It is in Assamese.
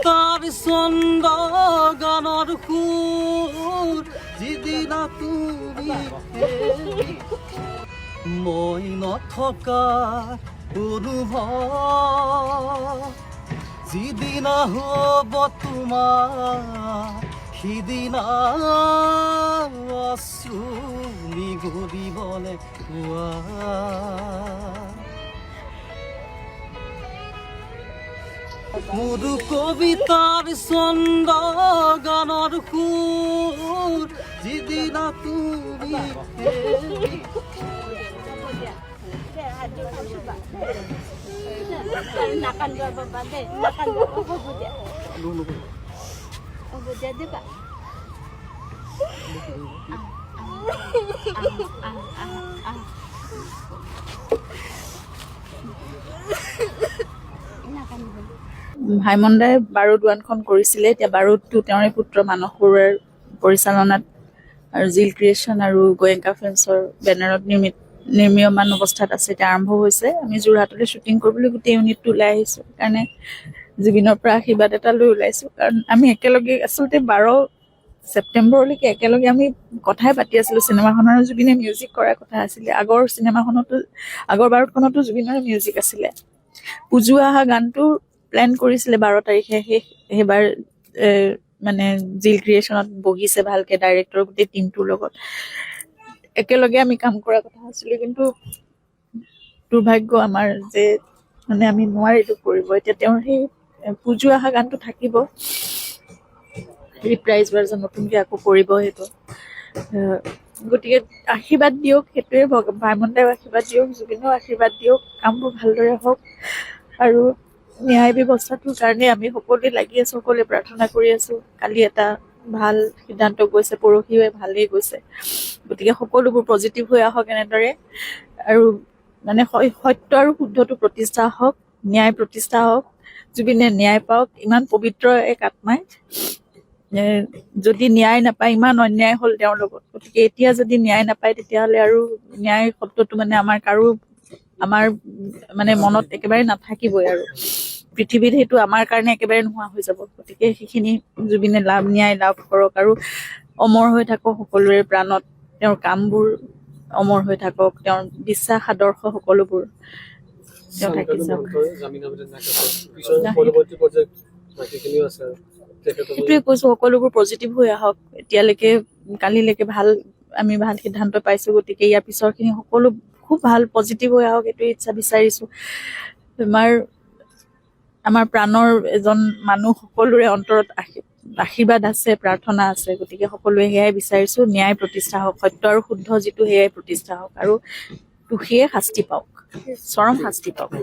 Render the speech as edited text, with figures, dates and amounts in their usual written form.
কবিতাৰ ছন্দ গানৰ সুৰ যিদিনা তুমি মই নথকা অনুভৱ যিদিনা হ'ব তোমাৰ সিদিনা আশ্ৰু নিগৰিবলে পোৱা মোৰ কবিতাৰ ছন্দ গানৰ সুৰ যিদিনা তুমি ভাইমন-দাই বাৰুদ ওৱানখন কৰিছিলে। এতিয়া বাৰুদটো তেওঁৰে পুত্ৰ মানস বৰুৱাৰ পৰিচালনাত আৰু জিল ক্ৰিয়েশ্যন আৰু গোয়েংকা ফিল্মছৰ বেনাৰত নিৰ্মীয়মান অৱস্থাত আছে। এতিয়া আৰম্ভ হৈছে। আমি যোৰহাটলৈ শ্বুটিং কৰিবলৈ গোটেই ইউনিটটো ওলাই আহিছোঁ। সেইকাৰণে জুবিনৰ পৰা আশীৰ্বাদ এটা লৈ ওলাইছোঁ। কাৰণ আমি একেলগে আচলতে 12 ছেপ্টেম্বৰলৈকে একেলগে আমি কথাই পাতি আছিলোঁ চিনেমাখনৰ। জুবিনে মিউজিক কৰাৰ কথা আছিলে। আগৰ চিনেমাখনতো আগৰ বাৰুদখনতো জুবিনৰ মিউজিক আছিলে। পুজু আহা গানটো প্লেন কৰিছিলে 12 তাৰিখে। সেইবাৰ মানে জিল ক্ৰিয়েশ্যনত বহিছে ভালকে ডাইৰেক্টৰ গোটেই টিমটোৰ লগত একেলগে আমি কাম কৰাৰ কথা আছিলে। কিন্তু দুৰ্ভাগ্য আমাৰ যে মানে আমি নোৱাৰিলোঁ কৰিব। এতিয়া তেওঁৰ সেই পুজু অহা গানটো থাকিব, ৰিপ্ৰাইজ ভাৰ্জন নতুনকৈ আকৌ কৰিব সেইটো। গতিকে আশীৰ্বাদ দিয়ক, সেইটোৱে ভাইমন-দাইও আশীৰ্বাদ দিয়ক, জুবিনেও আশীৰ্বাদ দিয়ক, কামবোৰ ভালদৰে হওক। আৰু ন্যায় ব্যৱস্থাটোৰ কাৰণে আমি সকলোৱে লাগি আছোঁ, সকলোৱে প্ৰাৰ্থনা কৰি আছোঁ। কালি এটা ভাল সিদ্ধান্ত গৈছে, পৰহিও ভালেই গৈছে। গতিকে সকলোবোৰ পজিটিভ হৈ আহক এনেদৰে। আৰু মানে সত্য আৰু শুদ্ধটো প্ৰতিষ্ঠা হওক, ন্যায় প্ৰতিষ্ঠা হওক, জুবিনে ন্যায় পাওক। ইমান পবিত্ৰ এক আত্মাই যদি ন্যায় নাপায়, ইমান অন্যায় হ'ল তেওঁৰ লগত। গতিকে এতিয়া যদি ন্যায় নাপায় তেতিয়াহ'লে আৰু ন্যায় শব্দটো মানে আমাৰ মানে মনত একেবাৰে নাথাকিবই আৰু পৃথিৱীত সেইটো আমাৰ কাৰণে একেবাৰে নোহোৱা হৈ যাব। গতিকে সেইখিনি জুবিনে ন্যায় লাভ কৰক আৰু অমৰ হৈ থাকক সকলোৰে প্ৰাণত। তেওঁৰ কামবোৰ অমৰ হৈ থাকক, তেওঁৰ বিশ্বাস আদৰ্শ সকলোবোৰ তেওঁ থাকি যাওক। সেইটোৱে কৈছোঁ, সকলোবোৰ পজিটিভ হৈ আহক। এতিয়ালৈকে কালিলৈকে আমি ভাল সিদ্ধান্ত পাইছোঁ। গতিকে ইয়াৰ পিছৰখিনি সকলো খুব ভাল পজিটিভ হৈ আহক, এইটোৱে ইচ্ছা বিচাৰিছোঁ। আমাৰ প্ৰাণৰ এজন মানুহ, সকলোৰে অন্তৰত আশীৰ্বাদ আছে, প্ৰাৰ্থনা আছে। গতিকে সকলোৱে সেয়াই বিচাৰিছোঁ, ন্যায় প্ৰতিষ্ঠা হওক, সত্য আৰু শুদ্ধ যিটো সেয়াই প্ৰতিষ্ঠা হওক, আৰু দোষীয়ে শাস্তি পাওক, চৰম শাস্তি পাওক।